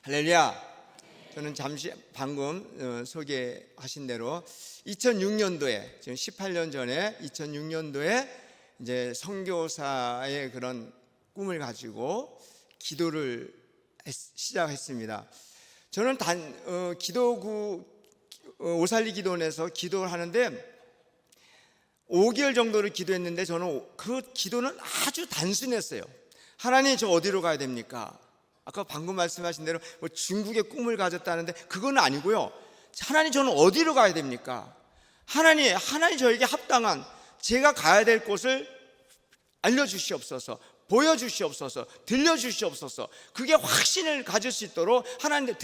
할렐루야. 저는 잠시 방금 소개하신 대로 2006년도에 지금 18년 전에 2006년도에 이제 선교사의 그런 꿈을 가지고 기도를 시작했습니다. 저는 기도구 오살리 기도원에서 기도를 하는데 5개월 정도를 기도했는데 저는 그 기도는 아주 단순했어요. 하나님, 저 어디로 가야 됩니까? 아까 방금 말씀하신 대로 뭐 중국의 꿈을 가졌다는데 그건 아니고요. 하나님, 저는 어디로 가야 됩니까? 하나님 저에게 합당한 제가 가야 될 곳을 알려주시옵소서, 보여주시옵소서, 들려주시옵소서. 그게 확신을 가질 수 있도록 하나님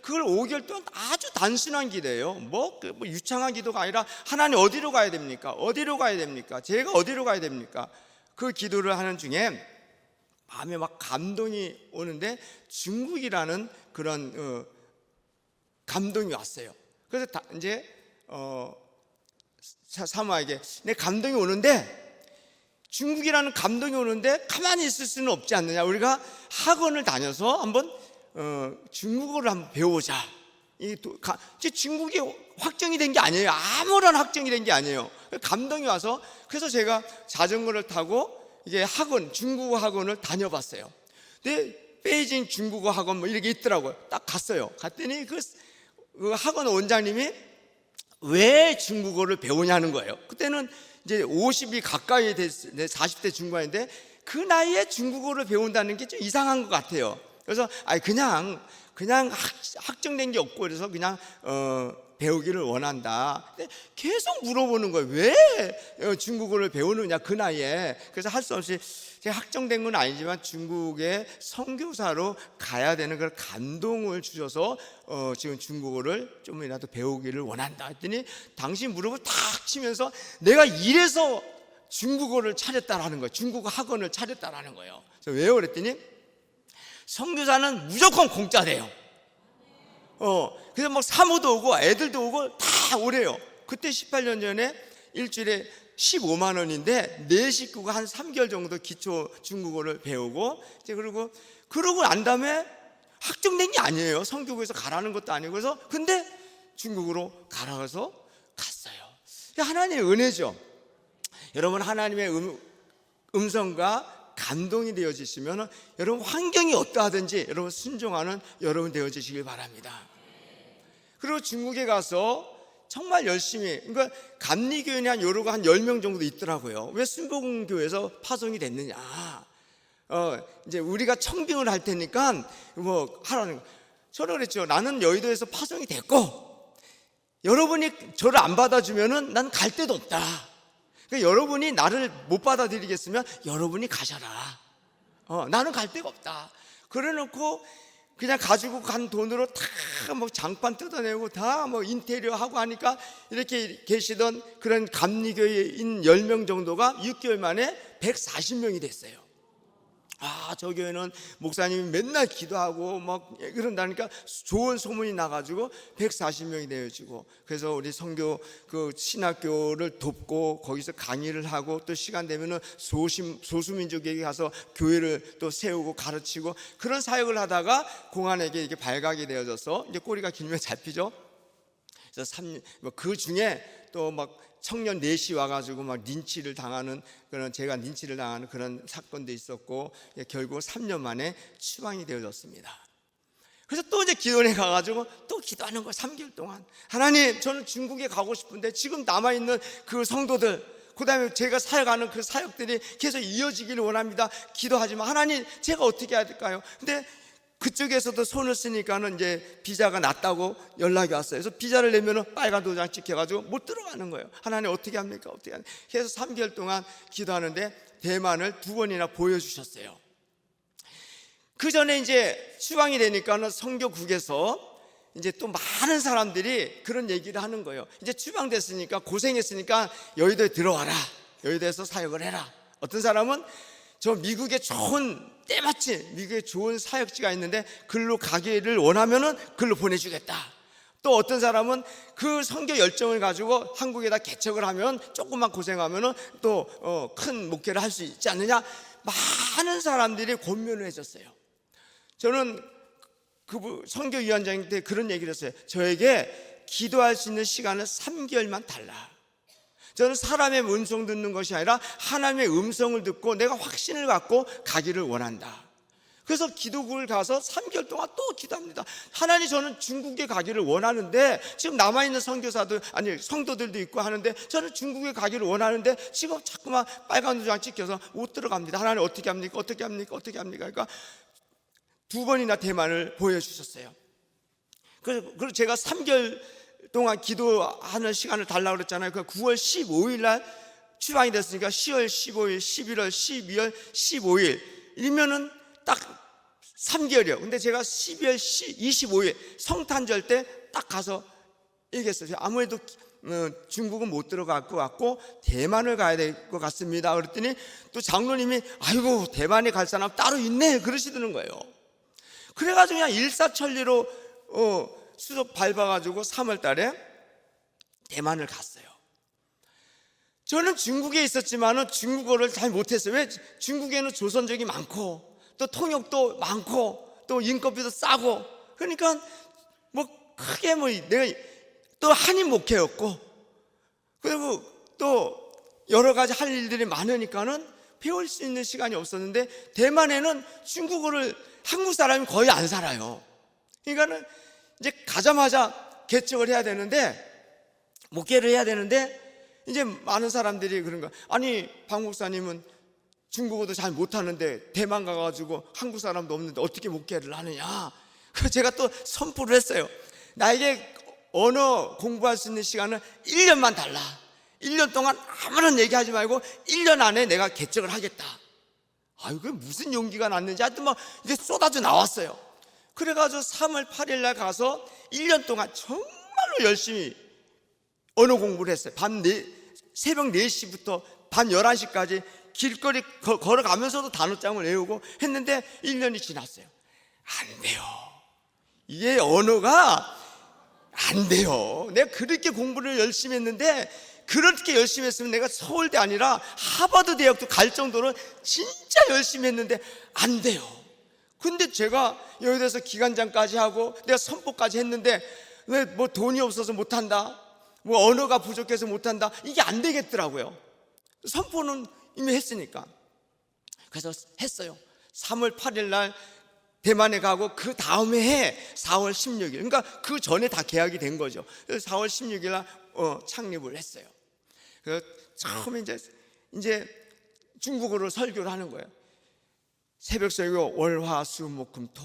그걸 5개월 동안 아주 단순한 기도예요. 뭐 유창한 기도가 아니라 하나님 어디로 가야 됩니까? 어디로 가야 됩니까? 제가 어디로 가야 됩니까? 그 기도를 하는 중에 마음에 막 감동이 오는데 중국이라는 그런 감동이 왔어요. 그래서 이제 사모에게 내 감동이 오는데, 중국이라는 감동이 오는데 가만히 있을 수는 없지 않느냐. 우리가 학원을 다녀서 한번 중국어를 한번 배워보자. 중국이 확정이 된 게 아니에요. 아무런 확정이 된 게 아니에요. 감동이 와서 그래서 제가 자전거를 타고 이게 중국어 학원을 다녀봤어요. 근데 베이징 중국어 학원 뭐 이렇게 있더라고요. 딱 갔어요. 갔더니 그 학원 원장님이 왜 중국어를 배우냐는 거예요. 그때는 이제 50이 가까이 됐어요. 40대 중반인데 그 나이에 중국어를 배운다는 게 좀 이상한 것 같아요. 그래서 그냥 확정된 게 없고 그래서 그냥 배우기를 원한다. 근데 계속 물어보는 거예요. 왜 중국어를 배우느냐 그 나이에. 그래서 할 수 없이 제가 확정된 건 아니지만 중국의 선교사로 가야 되는 그런 감동을 주셔서 지금 중국어를 좀이라도 배우기를 원한다 했더니 당신 무릎을 탁 치면서 내가 이래서 중국어를 차렸다라는 거예요. 중국어 학원을 차렸다라는 거예요. 그래서 왜요? 그랬더니 선교사는 무조건 공짜래요. 그래서 막 사모도 오고 애들도 오고 다 오래요. 그때 18년 전에 일주일에 15만 원인데 내 식구가 한 3개월 정도 기초 중국어를 배우고 이제 그러고 난 다음에 확정된 게 아니에요. 선교구에서 가라는 것도 아니고. 그래서 근데 중국으로 가라서 갔어요. 하나님의 은혜죠. 여러분, 하나님의 음성과 감동이 되어지시면 여러분 환경이 어떠하든지 여러분 순종하는 여러분 되어지시길 바랍니다. 그리고 중국에 가서 정말 열심히, 그러니까 감리교인이 한 요로가 한 10명 정도 있더라고요. 왜 순복음교회에서 파송이 됐느냐? 이제 우리가 청빙을 할 테니까 뭐 하라는 거. 저는 그랬죠. 나는 여의도에서 파송이 됐고 여러분이 저를 안 받아주면은 난 갈 데도 없다. 그러니까 여러분이 나를 못 받아들이겠으면 여러분이 가셔라. 나는 갈 데가 없다. 그래놓고 그냥 가지고 간 돈으로 다 뭐 장판 뜯어내고 다 뭐 인테리어 하고 하니까 이렇게 계시던 그런 감리교인 10명 정도가 6개월 만에 140명이 됐어요. 저 교회는 목사님이 맨날 기도하고 막 그런다니까 좋은 소문이 나가지고 140명이 되어지고, 그래서 우리 선교 그 신학교를 돕고 거기서 강의를 하고 또 시간 되면은 소수민족에게 가서 교회를 또 세우고 가르치고 그런 사역을 하다가 공안에게 이게 발각이 되어져서 이제 꼬리가 길면 잡히죠. 그래서 그 중에 또 막 청년 넷이 와가지고 막 린치를 당하는 제가 린치를 당하는 그런 사건도 있었고 결국 3년 만에 추방이 되어졌습니다. 그래서 또 이제 기도원에 가가지고 또 기도하는 거예요. 3개월 동안. 하나님, 저는 중국에 가고 싶은데 지금 남아있는 그 성도들, 그 다음에 제가 사역하는 그 사역들이 계속 이어지기를 원합니다. 기도하지만 하나님, 제가 어떻게 해야 될까요? 근데 그쪽에서도 손을 쓰니까는 이제 비자가 났다고 연락이 왔어요. 그래서 비자를 내면은 빨간 도장 찍혀가지고 못 들어가는 거예요. 하나님 어떻게 합니까? 어떻게 합니까? 그래서 3개월 동안 기도하는데 대만을 2번이나 보여주셨어요. 그 전에 이제 추방이 되니까는 선교국에서 이제 또 많은 사람들이 그런 얘기를 하는 거예요. 이제 추방됐으니까 고생했으니까 여의도에 들어와라. 여의도에서 사역을 해라. 어떤 사람은 저 미국에 때마침 미국에 좋은 사역지가 있는데 글로 가기를 원하면은 글로 보내주겠다. 또 어떤 사람은 그 선교 열정을 가지고 한국에다 개척을 하면 조금만 고생하면은 또 큰 목회를 할 수 있지 않느냐. 많은 사람들이 권면을 해줬어요. 저는 그 선교위원장한테 그런 얘기를 했어요. 저에게 기도할 수 있는 시간을 3개월만 달라. 저는 사람의 음성 듣는 것이 아니라 하나님의 음성을 듣고 내가 확신을 갖고 가기를 원한다. 그래서 기도국을 가서 3개월 동안 또 기도합니다. 하나님, 저는 중국에 가기를 원하는데 지금 남아있는 선교사들, 아니 성도들도 있고 하는데 저는 중국에 가기를 원하는데 지금 자꾸만 빨간 도장 찍혀서 못 들어갑니다. 하나님 어떻게 합니까? 어떻게 합니까? 어떻게 합니까? 그러니까 2번이나 대만을 보여주셨어요. 그래서 제가 3개월 동안 기도하는 시간을 달라고 그랬잖아요. 그 9월 15일 날 추방이 됐으니까 10월 15일, 11월, 12월, 15일 이면은 딱 3개월이요. 근데 제가 12월 25일 성탄절 때 딱 가서 얘기했어요. 아무래도 중국은 못 들어갈 것 같고 대만을 가야 될 것 같습니다. 그랬더니 또 장로님이 아이고, 대만에 갈 사람 따로 있네 그러시더는 거예요. 그래가지고 그냥 일사천리로 수석 밟아가지고 3월 달에 대만을 갔어요. 저는 중국에 있었지만은 중국어를 잘 못했어요. 왜? 중국에는 조선족이 많고 또 통역도 많고 또 인건비도 싸고, 그러니까 뭐 크게 뭐 내가 또 한인 목회였고 그리고 또 여러 가지 할 일들이 많으니까는 배울 수 있는 시간이 없었는데, 대만에는 중국어를 한국 사람이 거의 안 살아요. 그러니까는 이제 가자마자 개척을 해야 되는데, 목회를 해야 되는데 이제 많은 사람들이 그런 거야. 아니, 박 목사님은 중국어도 잘 못하는데 대만 가가지고 한국 사람도 없는데 어떻게 목회를 하느냐. 그래서 제가 또 선포를 했어요. 나에게 언어 공부할 수 있는 시간은 1년만 달라. 1년 동안 아무런 얘기하지 말고 1년 안에 내가 개척을 하겠다. 아유, 그게 무슨 용기가 났는지 하여튼 뭐 이제 쏟아져 나왔어요. 그래가지고 3월 8일 날 가서 1년 동안 정말로 열심히 언어 공부를 했어요. 새벽 4시부터 밤 11시까지 길거리 걸어가면서도 단어장을 외우고 했는데 1년이 지났어요. 안 돼요. 이게 언어가 안 돼요. 내가 그렇게 공부를 열심히 했는데, 그렇게 열심히 했으면 내가 서울대 아니라 하버드 대학도 갈 정도로 진짜 열심히 했는데 안 돼요. 근데 제가 여기에서 기간장까지 하고 내가 선포까지 했는데 왜 뭐 돈이 없어서 못한다, 뭐 언어가 부족해서 못한다, 이게 안 되겠더라고요. 선포는 이미 했으니까. 그래서 했어요. 3월 8일 날 대만에 가고 그 다음에 해 4월 16일, 그러니까 그 전에 다 계약이 된 거죠. 그래서 4월 16일 날 창립을 했어요. 그래서 처음에 이제 중국어로 설교를 하는 거예요. 새벽 설교 월화수목금토,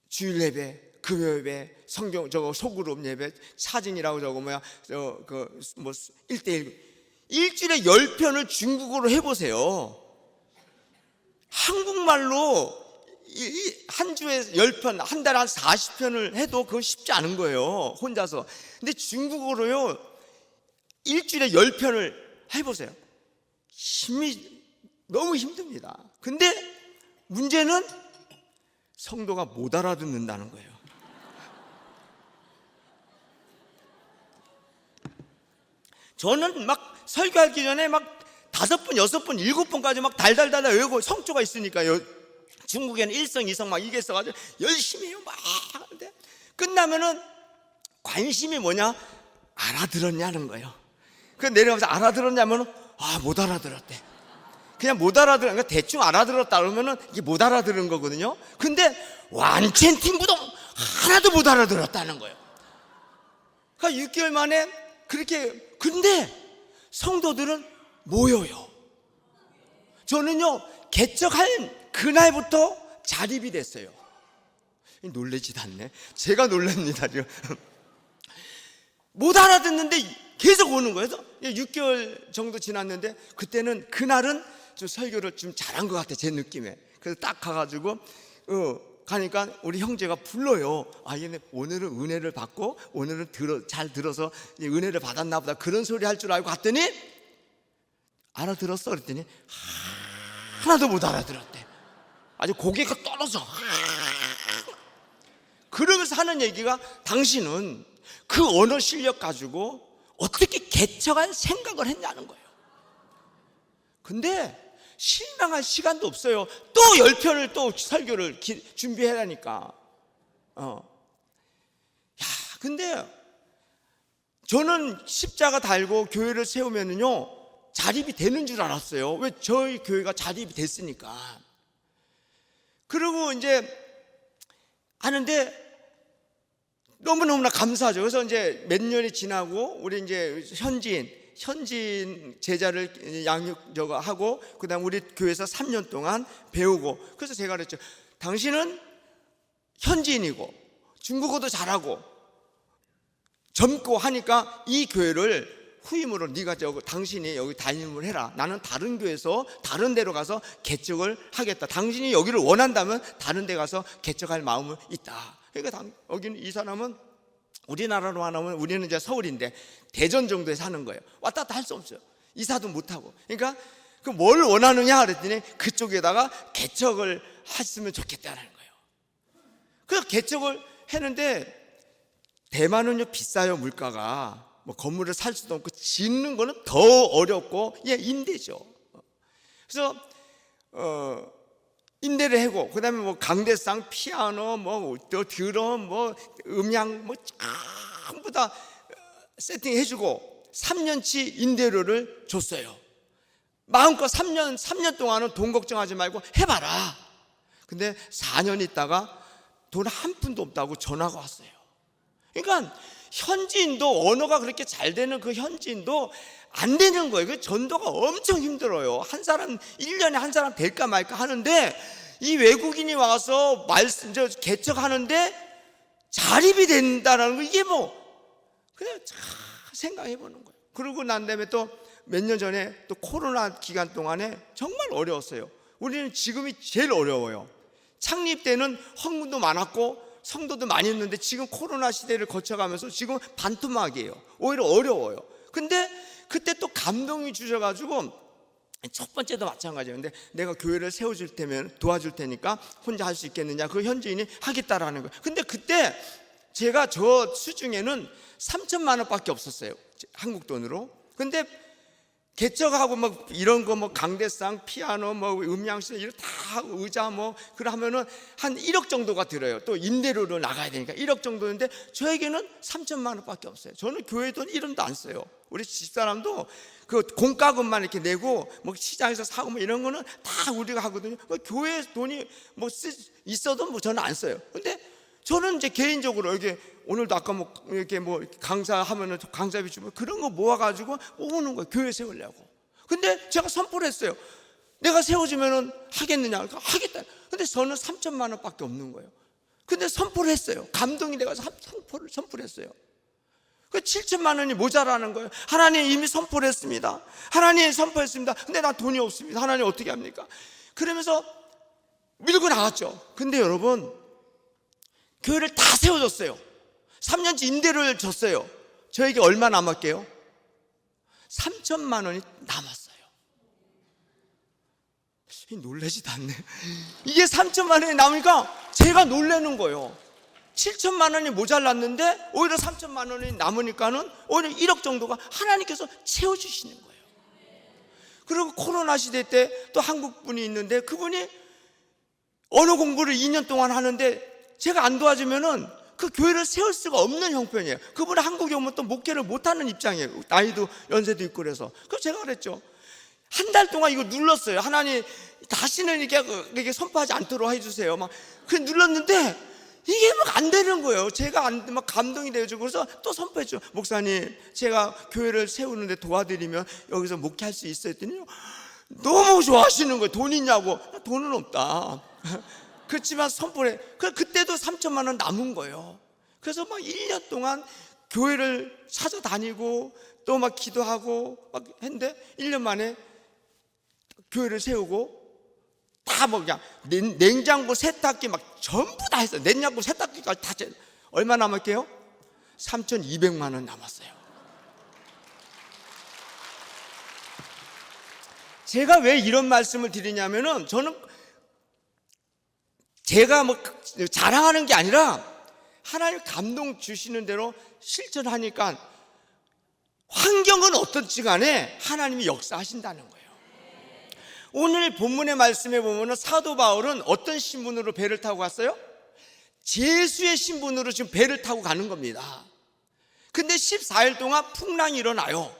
주일 예배, 금요 예배, 성경 소그룹 예배, 차징이라고 뭐 1대1 일주일에 10편을 중국어로 해보세요. 한국말로 한 주에 10편, 한 달에 한 40편을 해도 그건 쉽지 않은 거예요, 혼자서. 근데 중국어로요 일주일에 10편을 해보세요. 너무 힘듭니다. 근데 문제는 성도가 못 알아듣는다는 거예요. 저는 막 설교하기 전에 막 5번, 6번, 7번까지 막 달달달 외우고, 성조가 있으니까요. 중국에는 1성, 2성 막 이게 있어가지고 열심히 해요. 막 하는데 끝나면은 관심이 뭐냐? 알아들었냐는 거예요. 그래서 내려가면서 알아들었냐면은 못 알아들었대. 그냥 못 알아들은, 그러니까 대충 알아들었다 그러면은 이게 못 알아들은 거거든요. 근데 완첸팅부동 하나도 못 알아들었다는 거예요. 그러니까 6개월 만에 그렇게. 근데 성도들은 모여요. 저는요 개척할 그날부터 자립이 됐어요. 놀라지도 않네. 제가 놀랍니다 지금. 못 알아듣는데 계속 오는 거예요. 그래서 6개월 정도 지났는데 그때는 그날은 좀 설교를 좀 잘한 것 같아, 제 느낌에. 그래서 딱 가가지고 가니까 우리 형제가 불러요. 얘네 오늘은 은혜를 받고 오늘은 잘 들어서 은혜를 받았나 보다, 그런 소리 할 줄 알고 갔더니 알아들었어 그랬더니 하나도 못 알아들었대. 아주 고개가 떨어져. 그러면서 하는 얘기가, 당신은 그 언어 실력 가지고 어떻게 개척할 생각을 했냐는 거예요. 근데 실망할 시간도 없어요. 또 10편을 또 설교를 준비해야 하니까. 근데 저는 십자가 달고 교회를 세우면은요 자립이 되는 줄 알았어요. 왜? 저희 교회가 자립이 됐으니까. 그리고 이제 하는데 너무너무나 감사하죠. 그래서 이제 몇 년이 지나고 우리 이제 현지인 제자를 양육하고 그다음 우리 교회에서 3년 동안 배우고, 그래서 제가 그랬죠. 당신은 현지인이고 중국어도 잘하고 젊고 하니까 이 교회를 후임으로 네가 당신이 여기 담임을 해라. 나는 다른 교회에서 다른 데로 가서 개척을 하겠다. 당신이 여기를 원한다면 다른 데 가서 개척할 마음은 있다. 그러니까 여기는 이 사람은 우리나라로 하면 우리는 이제 서울인데 대전 정도에 사는 거예요. 왔다 갔다 할 수 없어요. 이사도 못하고. 그러니까 그 뭘 원하느냐 그랬더니 그쪽에다가 개척을 했으면 좋겠다는 거예요. 그래서 개척을 했는데 대만은요 비싸요. 물가가 뭐 건물을 살 수도 없고 짓는 거는 더 어렵고 임대죠. 그래서 임대를 하고 그다음에 뭐 강대상, 피아노, 뭐 드럼, 뭐 음향 뭐 전부 다 세팅해주고 3년치 임대료를 줬어요. 마음껏 3년 동안은 돈 걱정하지 말고 해봐라. 근데 4년 있다가 돈 한 푼도 없다고 전화가 왔어요. 그러니까 현지인도 언어가 그렇게 잘 되는 그 현지인도 안 되는 거예요. 그 전도가 엄청 힘들어요. 한 사람 1년에 한 사람 될까 말까 하는데 이 외국인이 와서 개척하는데 자립이 된다라는 거, 이게 뭐 그냥 생각해 보는 거예요. 그러고 난 다음에 또 몇 년 전에 또 코로나 기간 동안에 정말 어려웠어요. 우리는 지금이 제일 어려워요. 창립 때는 헌금도 많았고 성도도 많이 있는데 지금 코로나 시대를 거쳐가면서 지금 반토막이에요. 오히려 어려워요. 근데 그때 또 감동이 주셔가지고 첫 번째도 마찬가지예요. 근데 내가 교회를 세워줄 테면 도와줄 테니까 혼자 할 수 있겠느냐. 그 현지인이 하겠다라는 거예요. 근데 그때 제가 저 수중에는 3천만 원밖에 없었어요. 한국 돈으로. 근데 개척하고 뭐 이런 거 뭐 강대상, 피아노, 뭐 음향실 이런 다 하고 의자 뭐 그러면은 한 1억 정도가 들어요. 또 임대료로 나가야 되니까 1억 정도인데 저에게는 3천만 원밖에 없어요. 저는 교회 돈 1원도 안 써요. 우리 집사람도 그 공과금만 이렇게 내고 뭐 시장에서 사고 뭐 이런 거는 다 우리가 하거든요. 교회 돈이 뭐 있어도 뭐 저는 안 써요. 근데 저는 이제 개인적으로 이렇게 오늘도 아까 뭐 이렇게 뭐 강사하면은 강사비 주면 그런 거 모아가지고 오는 거예요. 교회 세우려고. 근데 제가 선포를 했어요. 내가 세워주면은 하겠느냐? 그러니까 하겠다. 근데 저는 3천만 원밖에 없는 거예요. 근데 선포를 했어요. 감동이 돼가지고 선포를 했어요. 그 7천만 원이 모자라는 거예요. 하나님 이미 선포를 했습니다. 하나님 선포했습니다. 근데 나 돈이 없습니다. 하나님 어떻게 합니까? 그러면서 밀고 나갔죠. 근데 여러분, 교회를 다 세워줬어요. 3년치 임대료를 줬어요. 저에게 얼마 남았게요? 3천만 원이 남았어요. 놀라지도 않네. 이게 3천만 원이 남으니까 제가 놀라는 거예요. 7천만 원이 모자랐는데 오히려 3천만 원이 남으니까는 오히려 1억 정도가 하나님께서 채워주시는 거예요. 그리고 코로나 시대 때 또 한국 분이 있는데 그분이 언어 공부를 2년 동안 하는데 제가 안 도와주면은 그 교회를 세울 수가 없는 형편이에요. 그분은 한국에 오면 또 목회를 못하는 입장이에요. 나이도 연세도 있고 그래서. 그래서 제가 그랬죠. 한 달 동안 이거 눌렀어요. 하나님 다시는 이렇게 선포하지 않도록 해주세요. 막 그 눌렀는데 이게 막 안 되는 거예요. 제가 막 감동이 되어지고 그래서 또 선포했죠. 목사님, 제가 교회를 세우는데 도와드리면 여기서 목회할 수 있어요 했더니 너무 좋아하시는 거예요. 돈 있냐고. 돈은 없다. 그렇지만 선포를 해. 그때도 3천만 원 남은 거예요. 그래서 막 1년 동안 교회를 찾아다니고 또 막 기도하고 막 했는데 1년 만에 교회를 세우고 다 뭐 그냥 냉장고, 세탁기 막 전부 다 했어요. 냉장고, 세탁기까지 다 했어요. 얼마 남았게요? 3,200만 원 남았어요. 제가 왜 이런 말씀을 드리냐면은 저는 제가 뭐 자랑하는 게 아니라 하나님 감동 주시는 대로 실천하니까 환경은 어떻지 간에 하나님이 역사하신다는 거예요. 오늘 본문의 말씀에 보면 사도 바울은 어떤 신분으로 배를 타고 갔어요? 제수의 신분으로 지금 배를 타고 가는 겁니다. 근데 14일 동안 풍랑이 일어나요.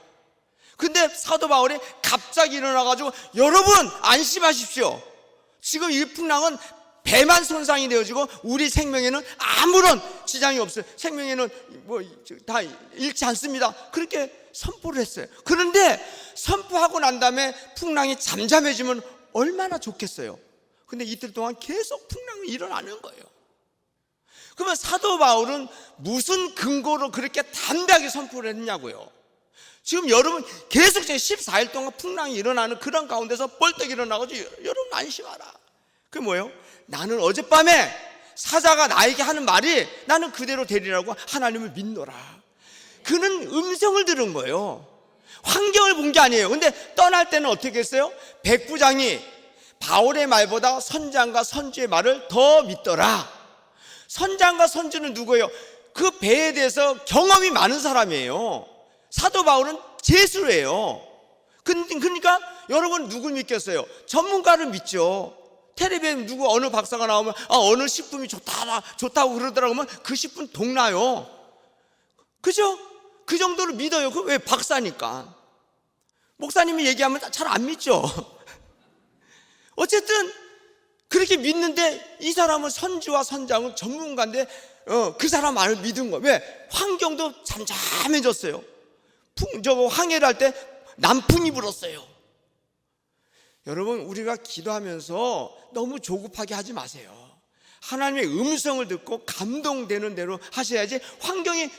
근데 사도 바울이 갑자기 일어나가지고 여러분 안심하십시오. 지금 이 풍랑은 배만 손상이 되어지고 우리 생명에는 아무런 지장이 없어요. 생명에는 뭐 다 잃지 않습니다. 그렇게 선포를 했어요. 그런데 선포하고 난 다음에 풍랑이 잠잠해지면 얼마나 좋겠어요. 근데 이틀 동안 계속 풍랑이 일어나는 거예요. 그러면 사도 바울은 무슨 근거로 그렇게 담대하게 선포를 했냐고요. 지금 여러분 계속 14일 동안 풍랑이 일어나는 그런 가운데서 벌떡 일어나가지고 여러분 안심하라. 그게 뭐예요? 나는 어젯밤에 사자가 나에게 하는 말이 나는 그대로 되리라고 하나님을 믿노라. 그는 음성을 들은 거예요. 환경을 본 게 아니에요. 근데 떠날 때는 어떻게 했어요? 백부장이 바울의 말보다 선장과 선주의 말을 더 믿더라. 선장과 선주는 누구예요? 그 배에 대해서 경험이 많은 사람이에요. 사도 바울은 제수예요. 그러니까 여러분 누굴 믿겠어요? 전문가를 믿죠. 텔레비전 누구 어느 박사가 나오면 어느 식품이 좋다고 그러더라고 하면 그 식품 동나요. 그죠? 그 정도로 믿어요. 그 왜 박사니까. 목사님이 얘기하면 잘 안 믿죠. 어쨌든 그렇게 믿는데 이 사람은 선지와 선장은 전문가인데 그 사람 말을 믿은 거예요. 왜? 환경도 잠잠해졌어요. 저거 항해를 할 때 남풍이 불었어요. 여러분 우리가 기도하면서 너무 조급하게 하지 마세요. 하나님의 음성을 듣고 감동되는 대로 하셔야지. 환경이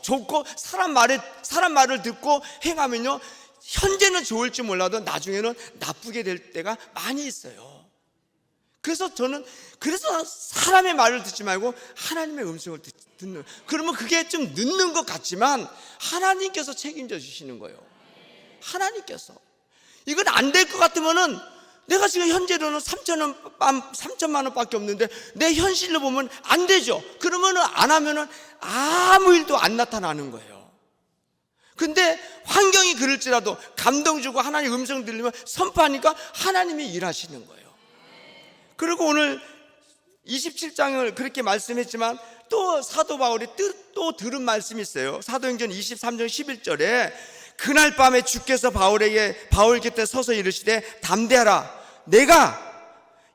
좋고 사람 말을 듣고 행하면요 현재는 좋을지 몰라도 나중에는 나쁘게 될 때가 많이 있어요. 그래서 그래서 사람의 말을 듣지 말고 하나님의 음성을 듣는. 그러면 그게 좀 늦는 것 같지만 하나님께서 책임져 주시는 거예요. 하나님께서. 이건 안 될 것 같으면은 내가 지금 현재로는 3천만 원밖에 없는데 내 현실로 보면 안 되죠. 그러면은 안 하면은 아무 일도 안 나타나는 거예요. 근데 환경이 그럴지라도 감동 주고 하나님 음성 들리면 선포하니까 하나님이 일하시는 거예요. 그리고 오늘 27장을 그렇게 말씀했지만 또 사도 바울이 또 들은 말씀이 있어요. 사도행전 23장 11절에 그날 밤에 주께서 바울 곁에 서서 이르시되 담대하라. 내가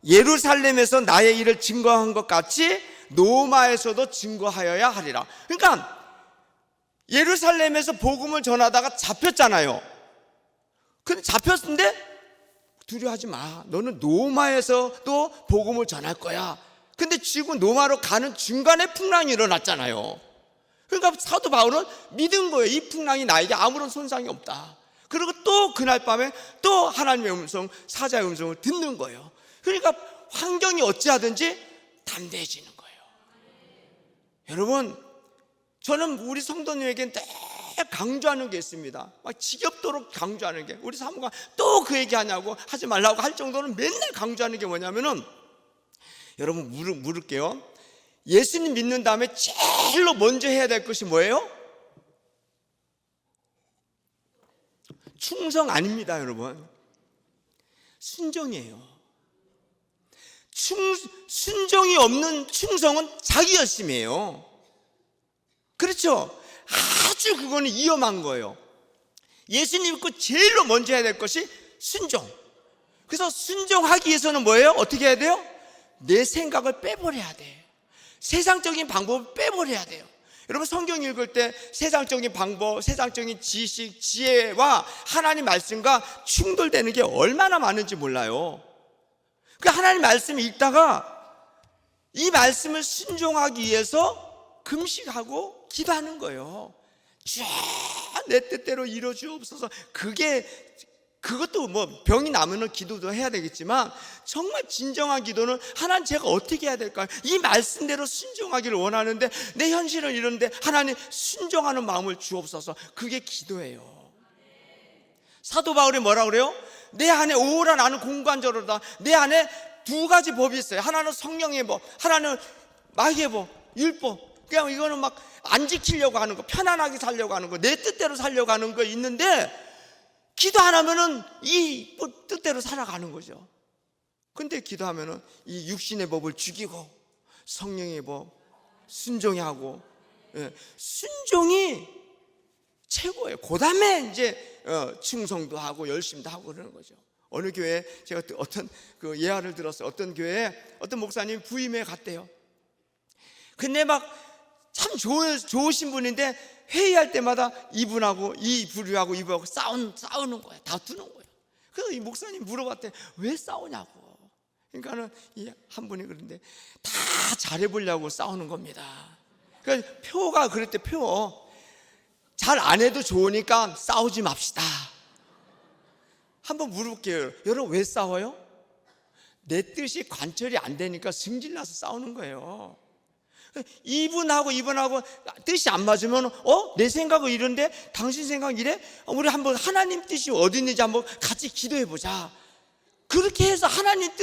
예루살렘에서 나의 일을 증거한 것 같이 로마에서도 증거하여야 하리라. 그러니까 예루살렘에서 복음을 전하다가 잡혔잖아요. 근데 잡혔는데 두려워하지 마. 너는 로마에서도 복음을 전할 거야. 근데 지금 로마로 가는 중간에 풍랑이 일어났잖아요. 그러니까 사도 바울은 믿은 거예요. 이 풍랑이 나에게 아무런 손상이 없다. 그리고 또 그날 밤에 또 하나님의 음성, 사자의 음성을 듣는 거예요. 그러니까 환경이 어찌하든지 담대해지는 거예요. 여러분, 저는 우리 성도님에게 늘 강조하는 게 있습니다. 막 지겹도록 강조하는 게, 우리 사모가 또 그 얘기하냐고 하지 말라고 할 정도는 맨날 강조하는 게 뭐냐면은, 여러분 물을게요. 예수님 믿는 다음에 제일로 먼저 해야 될 것이 뭐예요? 충성 아닙니다, 여러분. 순종이에요. 순종이 없는 충성은 자기 열심이에요. 그렇죠? 아주 그거는 위험한 거예요. 예수님 믿고 제일로 먼저 해야 될 것이 순종. 그래서 순종하기 위해서는 뭐예요? 어떻게 해야 돼요? 내 생각을 빼버려야 돼. 세상적인 방법을 빼버려야 돼요. 여러분 성경 읽을 때 세상적인 방법, 세상적인 지식, 지혜와 하나님 말씀과 충돌되는 게 얼마나 많은지 몰라요. 그 하나님 말씀 읽다가 이 말씀을 순종하기 위해서 금식하고 기도하는 거예요. 쫙 내 뜻대로 이루어 주옵소서. 그것도 뭐 병이 나면은 기도도 해야 되겠지만 정말 진정한 기도는 하나님 제가 어떻게 해야 될까요? 이 말씀대로 순종하기를 원하는데 내 현실은 이런데 하나님 순종하는 마음을 주옵소서. 그게 기도예요. 사도 바울이 뭐라 그래요? 내 안에 오라 나는 공관절로다. 내 안에 두 가지 법이 있어요. 하나는 성령의 법, 하나는 마귀의 법, 율법. 그냥 이거는 막 안 지키려고 하는 거, 편안하게 살려고 하는 거, 내 뜻대로 살려고 하는 거 있는데 기도 안 하면은 이 뜻대로 살아가는 거죠. 근데 기도하면은 이 육신의 법을 죽이고 성령의 법, 순종히 하고, 순종이 최고예요. 그 다음에 이제 충성도 하고 열심도 하고 그러는 거죠. 어느 교회에 제가 어떤 그 예화를 들었어요. 어떤 교회에 어떤 목사님이 부임회 갔대요. 근데 막 참 좋으신 분인데 회의할 때마다 이분하고 이 부류하고 이분하고 싸우는 거예요. 다투는 거예요. 그래서 이 목사님 물어봤대. 왜 싸우냐고. 그러니까는 이 한 분이 그런데 다 잘해보려고 싸우는 겁니다. 그러니까 표가 그랬대. 표 잘 안 해도 좋으니까 싸우지 맙시다. 한번 물어볼게요. 여러분 왜 싸워요? 내 뜻이 관철이 안 되니까 승질나서 싸우는 거예요. 이분하고 뜻이 안 맞으면 내 생각은 이런데 당신 생각은 이래? 우리 한번 하나님 뜻이 어디 있는지 한번 같이 기도해 보자. 그렇게 해서 하나님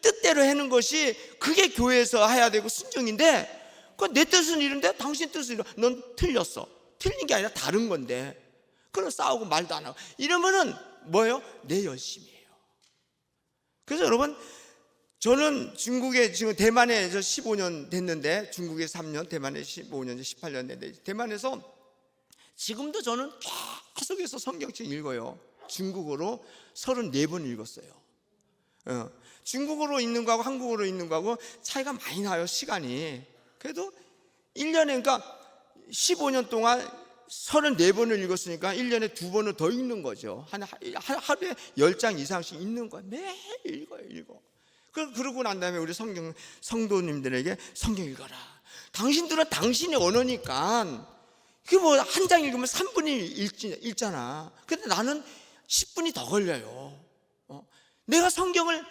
뜻대로 하는 것이 그게 교회에서 해야 되고 순종인데, 내 뜻은 이런데 당신 뜻은 이래. 넌 틀렸어. 틀린 게 아니라 다른 건데 그럼 싸우고 말도 안 하고 이러면은 뭐예요? 내 열심이에요. 그래서 여러분, 저는 중국에 지금 대만에서 15년 됐는데, 중국에 3년, 대만에 15년, 18년 됐는데, 대만에서 지금도 저는 계속해서 성경책 읽어요. 중국어로 34번 읽었어요. 중국어로 읽는 거하고 한국어로 읽는 거하고 차이가 많이 나요, 시간이. 그래도 1년에, 그러니까 15년 동안 34번을 읽었으니까 1년에 2번을 더 읽는 거죠. 하루에 10장 이상씩 읽는 거예요. 매일 읽어. 그러고 난 다음에 우리 성도님들에게 성경 읽어라. 당신들은 당신의 언어니까 그 뭐 한 장 읽으면 3분이 읽잖아. 근데 나는 10분이 더 걸려요. 내가 성경을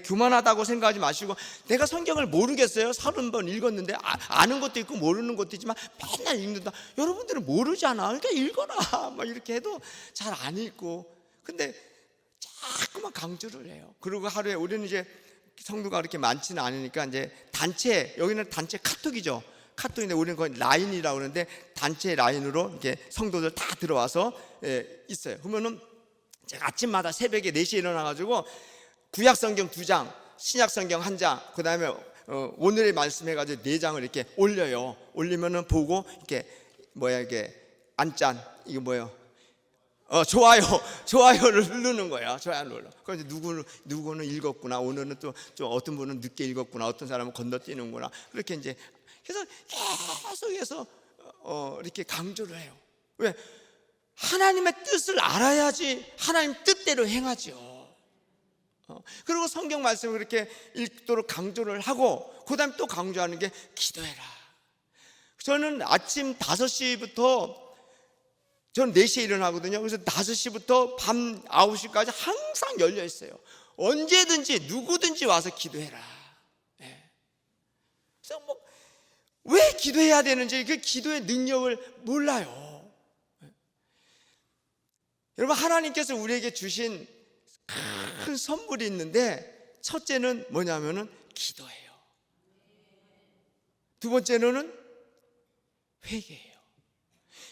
교만하다고 생각하지 마시고, 내가 성경을 모르겠어요. 30번 읽었는데 아는 것도 있고 모르는 것도 있지만 맨날 읽는다. 여러분들은 모르잖아. 그러니까 읽어라. 막 이렇게 해도 잘 안 읽고. 근데 자꾸만 강조를 해요. 그리고 하루에 우리는 이제 성도가 그렇게 많지는 않으니까 이제 단체, 여기는 단체 카톡이죠. 카톡인데 우리는 거의 라인이라고 그러는데 단체 라인으로 이렇게 성도들 다 들어와서 있어요. 그러면은 제가 아침마다 새벽에 4시에 일어나가지고 구약성경 2장, 신약성경 1장, 그 다음에 오늘의 말씀 해가지고 4장을 이렇게 올려요. 올리면은 보고 이렇게 이게 안짠, 이거 뭐예요? 좋아요를 누르는 거예요. 좋아요 눌러. 그래서 누구는 읽었구나. 오늘은 또 어떤 분은 늦게 읽었구나. 어떤 사람은 건너뛰는구나. 그렇게 이제 그래서 계속해서 이렇게 강조를 해요. 왜? 하나님의 뜻을 알아야지 하나님 뜻대로 행하죠. 그리고 성경 말씀을 그렇게 읽도록 강조를 하고, 그 다음에 또 강조하는 게 기도해라. 저는 아침 5시부터, 저는 4시에 일어나거든요. 그래서 5시부터 밤 9시까지 항상 열려 있어요. 언제든지 누구든지 와서 기도해라. 그래서 왜 기도해야 되는지 그 기도의 능력을 몰라요. 여러분, 하나님께서 우리에게 주신 큰 선물이 있는데, 첫째는 뭐냐면은 기도예요. 두 번째는 회개예요.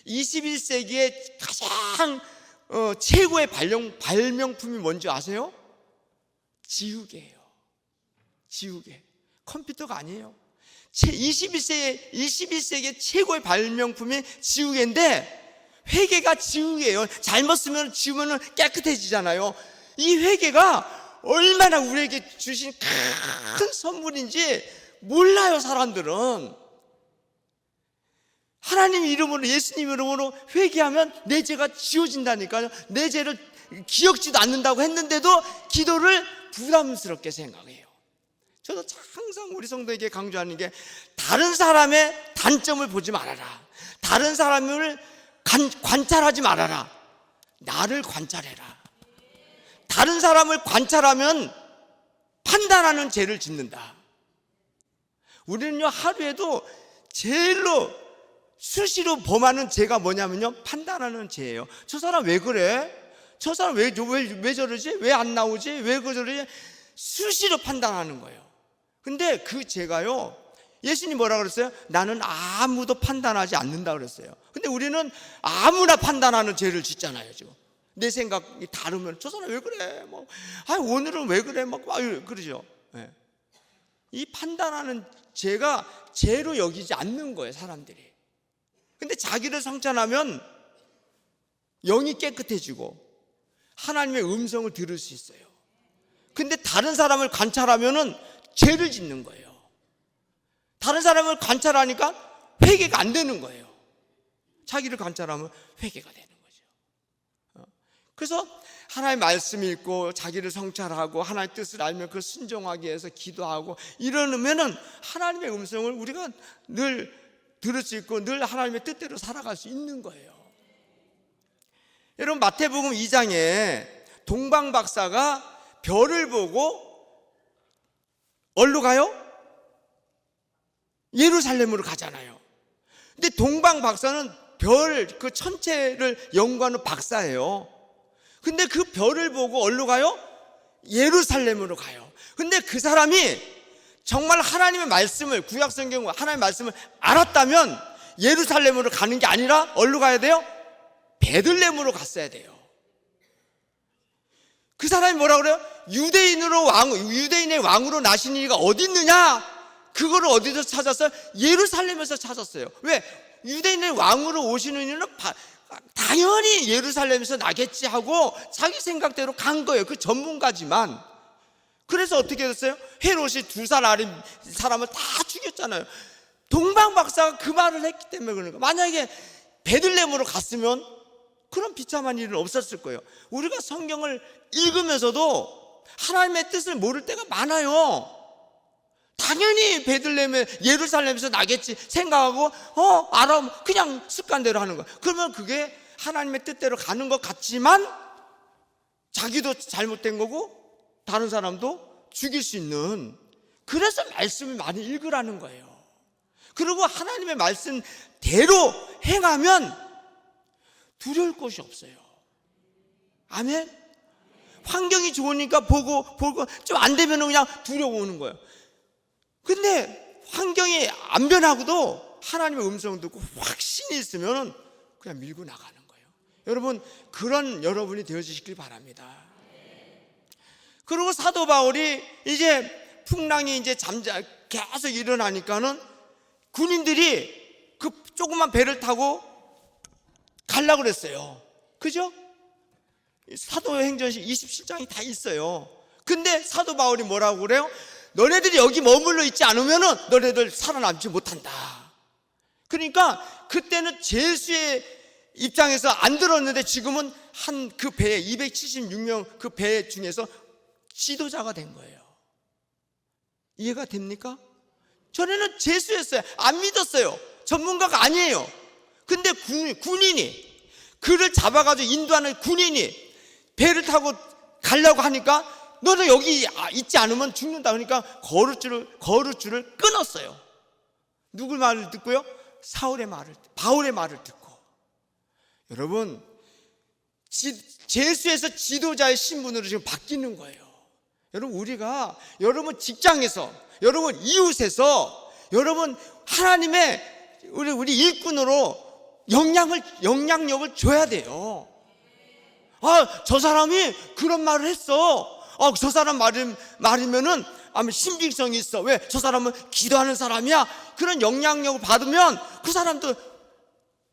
21세기의 가장 최고의 발명품이 뭔지 아세요? 지우개예요. 지우개. 컴퓨터가 아니에요. 21세기의 최고의 발명품이 지우개인데, 회개가 지우개예요. 잘못 쓰면 지우면 깨끗해지잖아요. 이 회개가 얼마나 우리에게 주신 큰 선물인지 몰라요, 사람들은. 하나님 이름으로, 예수님 이름으로 회개하면 내 죄가 지워진다니까요. 내 죄를 기억지도 않는다고 했는데도 기도를 부담스럽게 생각해요. 저도 항상 우리 성도에게 강조하는 게, 다른 사람의 단점을 보지 말아라. 다른 사람을 관찰하지 말아라. 나를 관찰해라. 다른 사람을 관찰하면 판단하는 죄를 짓는다. 우리는요, 하루에도 제일로 수시로 범하는 죄가 뭐냐면요, 판단하는 죄예요. 저 사람 왜 그래? 저 사람 왜 저러지? 왜 안 나오지? 왜 저러지? 수시로 판단하는 거예요. 근데 그 죄가요, 예수님 뭐라 그랬어요? 나는 아무도 판단하지 않는다 그랬어요. 근데 우리는 아무나 판단하는 죄를 짓잖아요. 지금 내 생각이 다르면 저 사람 왜 그래? 오늘은 왜 그래? 그러죠. 네. 이 판단하는 죄가 죄로 여기지 않는 거예요, 사람들이. 근데 자기를 성찬하면 영이 깨끗해지고 하나님의 음성을 들을 수 있어요. 근데 다른 사람을 관찰하면은 죄를 짓는 거예요. 다른 사람을 관찰하니까 회개가 안 되는 거예요. 자기를 관찰하면 회개가 되는 거죠. 그래서 하나님의 말씀 읽고 자기를 성찰하고 하나님의 뜻을 알면 그 순종하기 위해서 기도하고 이러면은 하나님의 음성을 우리가 늘 들을 수 있고 늘 하나님의 뜻대로 살아갈 수 있는 거예요. 여러분, 마태복음 2장에 동방 박사가 별을 보고 어디로 가요? 예루살렘으로 가잖아요. 근데 동방 박사는 별 그 천체를 연구하는 박사예요. 근데 그 별을 보고 어디로 가요? 예루살렘으로 가요. 근데 그 사람이 정말 하나님의 말씀을, 구약 성경 하나님의 말씀을 알았다면 예루살렘으로 가는 게 아니라 어디로 가야 돼요? 베들레헴으로 갔어야 돼요. 그 사람이 뭐라 그래요? 유대인의 왕으로 나신 이가 어디 있느냐? 그거를 어디서 찾았어요? 예루살렘에서 찾았어요. 왜? 유대인의 왕으로 오시는 이는 당연히 예루살렘에서 나겠지 하고 자기 생각대로 간 거예요. 그 전문가지만. 그래서 어떻게 됐어요? 헤롯이 2살 어린 사람을 다 죽였잖아요. 동방 박사가 그 말을 했기 때문에 그러는 거예요. 만약에 베들레헴으로 갔으면 그런 비참한 일은 없었을 거예요. 우리가 성경을 읽으면서도 하나님의 뜻을 모를 때가 많아요. 당연히 베들레헴에 예루살렘에서 나겠지 생각하고 알아 그냥 습관대로 하는 거예요. 그러면 그게 하나님의 뜻대로 가는 것 같지만 자기도 잘못된 거고 다른 사람도 죽일 수 있는, 그래서 말씀을 많이 읽으라는 거예요. 그리고 하나님의 말씀대로 행하면 두려울 것이 없어요. 아멘. 환경이 좋으니까 보고 좀 안 되면 그냥 두려워오는 거예요. 근데 환경이 안 변하고도 하나님의 음성 듣고 확신이 있으면 그냥 밀고 나가는 거예요. 여러분, 그런 여러분이 되어주시길 바랍니다. 그리고 사도 바울이 이제 풍랑이 이제 계속 일어나니까는 군인들이 그 조그만 배를 타고 가려고 그랬어요. 그죠? 사도행전 27장이 다 있어요. 근데 사도 바울이 뭐라고 그래요? 너네들이 여기 머물러 있지 않으면은 너네들 살아남지 못한다. 그러니까 그때는 제수의 입장에서 안 들었는데 지금은 한 그 배에 276명 그 배 중에서 지도자가 된 거예요. 이해가 됩니까? 전에는 제수였어요. 안 믿었어요. 전문가가 아니에요. 근데 군인이 그를 잡아가지고 인도하는 군인이 배를 타고 가려고 하니까 너는 여기 있지 않으면 죽는다. 그러니까 거룻줄을 끊었어요. 누구 말을 듣고요? 바울의 말을 듣고. 여러분, 제수에서 지도자의 신분으로 지금 바뀌는 거예요. 여러분, 우리가 여러분 직장에서, 여러분 이웃에서, 여러분 하나님의 우리 일꾼으로 영향력을 줘야 돼요. 저 사람이 그런 말을 했어. 저 사람 말이면은 아마 신빙성이 있어. 왜? 저 사람은 기도하는 사람이야. 그런 영향력을 받으면 그 사람도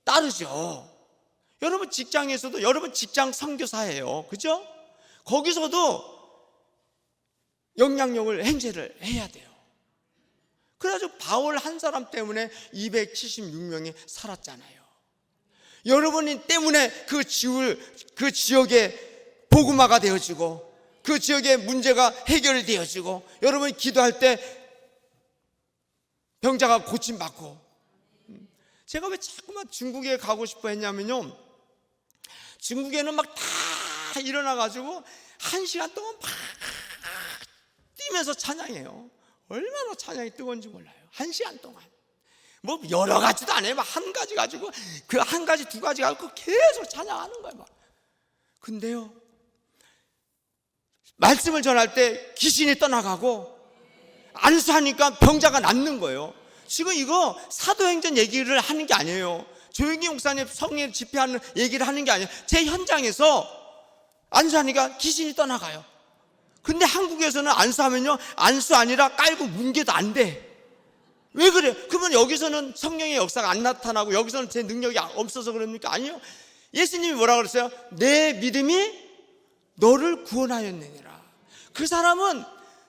따르죠. 여러분 직장에서도, 여러분 직장 선교사예요. 그죠? 거기서도 영향력을 행세를 해야 돼요. 그래가지고 바울 한 사람 때문에 276명이 살았잖아요. 여러분 때문에 그 지역에 복음화가 되어지고 그 지역의 문제가 해결이 되어지고 여러분이 기도할 때 병자가 고침받고. 제가 왜 자꾸만 중국에 가고 싶어 했냐면요, 중국에는 막 다 일어나가지고 1시간 동안 막 뛰면서 찬양해요. 얼마나 찬양이 뜨거운지 몰라요. 1시간 동안 뭐 여러 가지도 안 해요. 막 한 가지 가지고 그 한 가지 두 가지 가지고 계속 찬양하는 거예요. 막. 근데요, 말씀을 전할 때 귀신이 떠나가고 안수하니까 병자가 낫는 거예요. 지금 이거 사도행전 얘기를 하는 게 아니에요. 조영기 목사님 성령 집회하는 얘기를 하는 게 아니에요. 제 현장에서 안수하니까 귀신이 떠나가요. 근데 한국에서는 안수하면요, 안수 아니라 깔고 뭉개도 안 돼. 왜 그래? 그러면 여기서는 성령의 역사가 안 나타나고 여기서는 제 능력이 없어서 그럽니까? 아니요. 예수님이 뭐라 그랬어요? 내 믿음이 너를 구원하였느니라. 그 사람은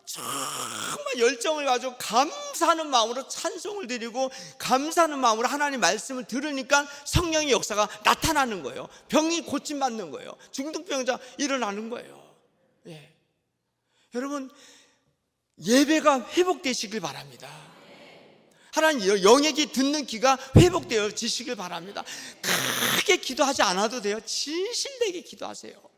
정말 열정을 가지고 감사하는 마음으로 찬송을 드리고 감사하는 마음으로 하나님 말씀을 들으니까 성령의 역사가 나타나는 거예요. 병이 고침받는 거예요. 중독병자 일어나는 거예요. 예. 여러분, 예배가 회복되시길 바랍니다. 하나님 영역이 듣는 귀가 회복되어지시길 바랍니다. 크게 기도하지 않아도 돼요. 진실되게 기도하세요.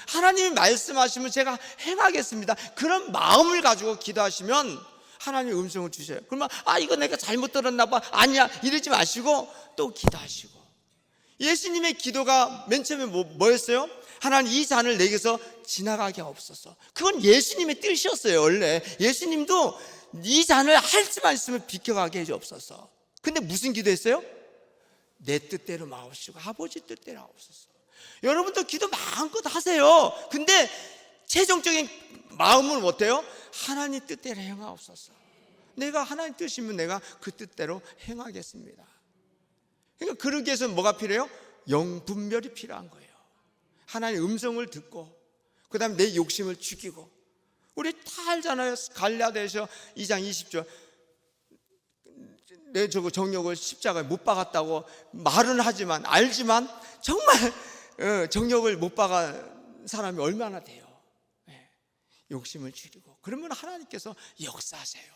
하나님이 말씀하시면 제가 행하겠습니다. 그런 마음을 가지고 기도하시면 하나님이 음성을 주셔요. 그러면 이거 내가 잘못 들었나 봐. 아니야, 이러지 마시고 또 기도하시고. 예수님의 기도가 맨 처음에 뭐였어요? 하나님, 이 잔을 내게서 지나가게 하옵소서. 그건 예수님의 뜻이었어요. 원래 예수님도 이 잔을 할 수만 있으면 비켜가게 해주옵소서. 근데 무슨 기도했어요? 내 뜻대로 마옵시고 아버지 뜻대로 하옵소서. 여러분도 기도 마음껏 하세요. 근데 최종적인 마음은 어때요? 하나님 뜻대로 행하옵소서. 내가 하나님 뜻이면 내가 그 뜻대로 행하겠습니다. 그러니까 그러기 위해서는 뭐가 필요해요? 영분별이 필요한 거예요. 하나님의 음성을 듣고 그 다음에 내 욕심을 죽이고. 우리 다 알잖아요. 갈라디아서 2장 20절 내 저거 정욕을 십자가에 못 박았다고 말은 하지만 알지만 정말 정욕을 못 박은 사람이 얼마나 돼요. 욕심을 줄이고. 그러면 하나님께서 역사하세요.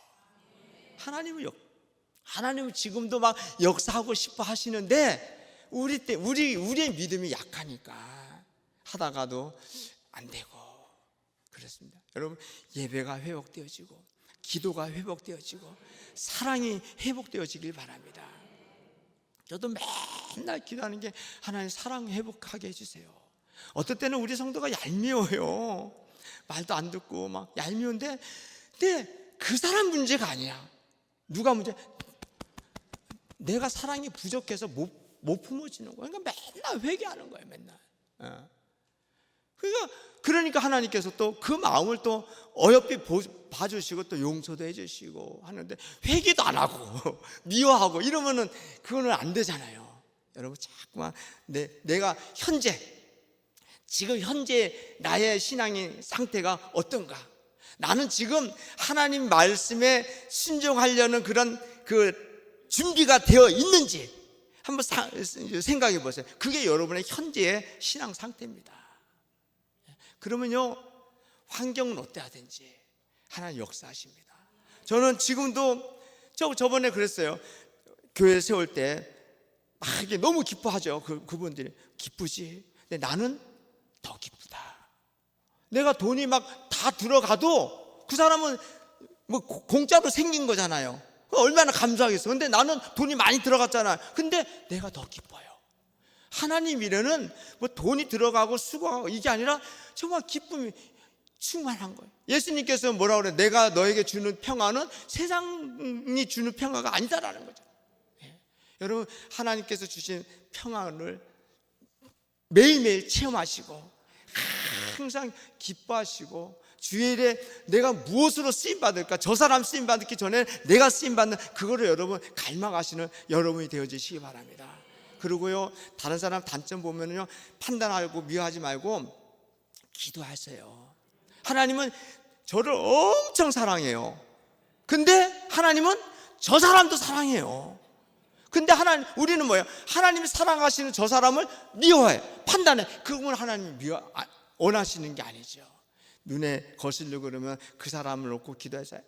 하나님은 지금도 막 역사하고 싶어 하시는데 우리의 믿음이 약하니까 하다가도 안 되고 그렇습니다. 여러분, 예배가 회복되어지고 기도가 회복되어지고 사랑이 회복되어지길 바랍니다. 저도 맨날 기도하는 게 하나님 사랑 회복하게 해주세요. 어떨 때는 우리 성도가 얄미워요. 말도 안 듣고 막 얄미운데 근데 그 사람 문제가 아니야. 누가 문제? 내가 사랑이 부족해서 못 품어지는 거야. 그러니까 맨날 회개하는 거예요. 맨날. 그러니까 하나님께서 또 그 마음을 또 어여삐 봐주시고 또 용서도 해주시고 하는데 회개도 안 하고 미워하고 이러면은 그거는 안 되잖아요. 여러분, 자꾸만 내가 지금 현재 나의 신앙의 상태가 어떤가? 나는 지금 하나님 말씀에 순종하려는 그런 그 준비가 되어 있는지 한번 생각해 보세요. 그게 여러분의 현재의 신앙 상태입니다. 그러면요, 환경은 어때하든지 하나님 역사하십니다. 저는 지금도 저번에 그랬어요. 교회 세울 때 막 이게 너무 기뻐하죠. 그분들이 기쁘지. 근데 나는 더 기쁘다. 내가 돈이 막 다 들어가도 그 사람은 뭐 공짜로 생긴 거잖아요. 얼마나 감사하겠어. 근데 나는 돈이 많이 들어갔잖아. 근데 내가 더 기뻐요. 하나님 일에는 뭐 돈이 들어가고 수고하고 이게 아니라 정말 기쁨이 충만한 거예요. 예수님께서 뭐라고 그래요? 내가 너에게 주는 평화는 세상이 주는 평화가 아니다라는 거죠. 여러분, 하나님께서 주신 평화를 매일매일 체험하시고 항상 기뻐하시고 주일에 내가 무엇으로 쓰임받을까? 저 사람 쓰임받기 전에 내가 쓰임받는 그거를 여러분 갈망하시는 여러분이 되어주시기 바랍니다. 그리고요, 다른 사람 단점 보면요, 판단하고 미워하지 말고 기도하세요. 하나님은 저를 엄청 사랑해요. 근데 하나님은 저 사람도 사랑해요. 근데 우리는 뭐예요? 하나님이 사랑하시는 저 사람을 미워해, 판단해. 그건 하나님이 원하시는 게 아니죠. 눈에 거슬려 그러면 그 사람을 놓고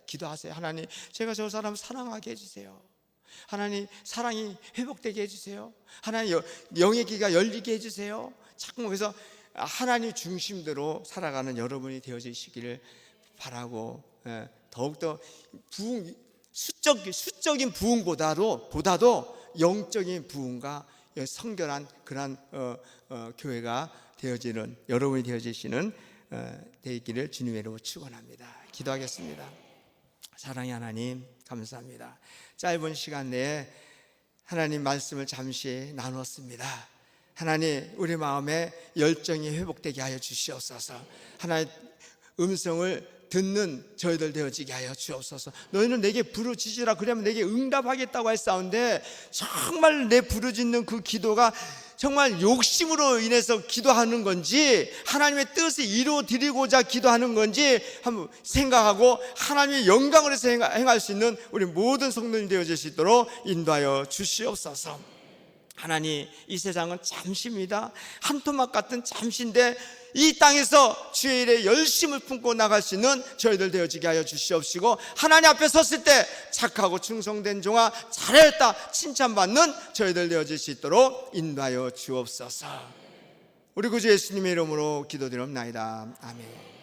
기도하세요. 하나님, 제가 저 사람을 사랑하게 해주세요. 하나님, 사랑이 회복되게 해주세요. 하나님, 영의 귀가 열리게 해주세요. 자꾸 그래서 하나님 중심대로 살아가는 여러분이 되어지시기를 바라고, 더욱더 수적인 부흥보다도 영적인 부흥과 성결한 그런 교회가 되어지는 여러분이 되어지시는 되기를 주님의 이름으로 축원합니다. 기도하겠습니다. 사랑의 하나님, 감사합니다. 짧은 시간 내에 하나님 말씀을 잠시 나누었습니다. 하나님, 우리 마음에 열정이 회복되게 하여 주시옵소서. 하나님, 음성을 듣는 저희들 되어지게 하여 주옵소서. 너희는 내게 부르짖으라 그러면 내게 응답하겠다고 했사온데, 정말 내 부르짖는 그 기도가 정말 욕심으로 인해서 기도하는 건지 하나님의 뜻을 이루어드리고자 기도하는 건지 한번 생각하고 하나님의 영광을 위해서 행할 수 있는 우리 모든 성도님 되어질 수 있도록 인도하여 주시옵소서. 하나님, 이 세상은 잠시입니다. 한 토막 같은 잠시인데 이 땅에서 주의 일에 열심을 품고 나갈 수 있는 저희들 되어지게 하여 주시옵시고, 하나님 앞에 섰을 때 착하고 충성된 종아 잘했다 칭찬받는 저희들 되어질 수 있도록 인도하여 주옵소서. 우리 구주 예수님의 이름으로 기도드리옵나이다. 아멘.